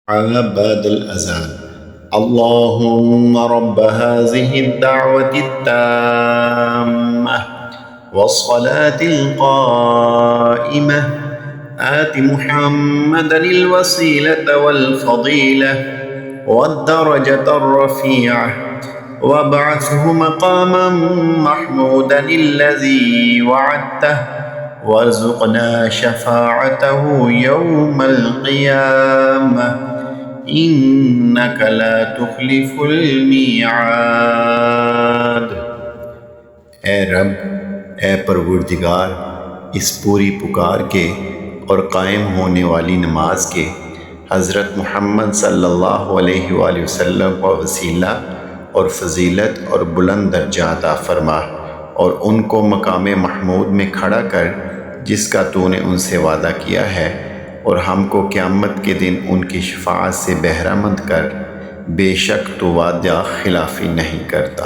بعد الأذان اللهم رب هذه الدعوة التامة والصلاة القائمة آت محمدا الوسيلة والفضيلة والدرجة الرفيعة وابعثه مقاما محمودا الذي وعدته وارزقنا شفاعته يوم القيامة इन्नक ला तुखलिफुल मियाद। ए रब, ए परवरदिगार, इस पूरी पुकार के और कायम होने वाली नमाज के हज़रत मुहम्मद सल्लल्लाहु अलैहि वसल्लम को वसीला और फ़जीलत और बुलंद दर्जा अता फरमा और उनको मकाम महमूद में खड़ा कर जिसका तूने उनसे वादा किया है, और हमको क़यामत के दिन उनकी शफ़ाअत से बहरामंद कर। बेशक तो वादा खिलाफ़ी नहीं करता।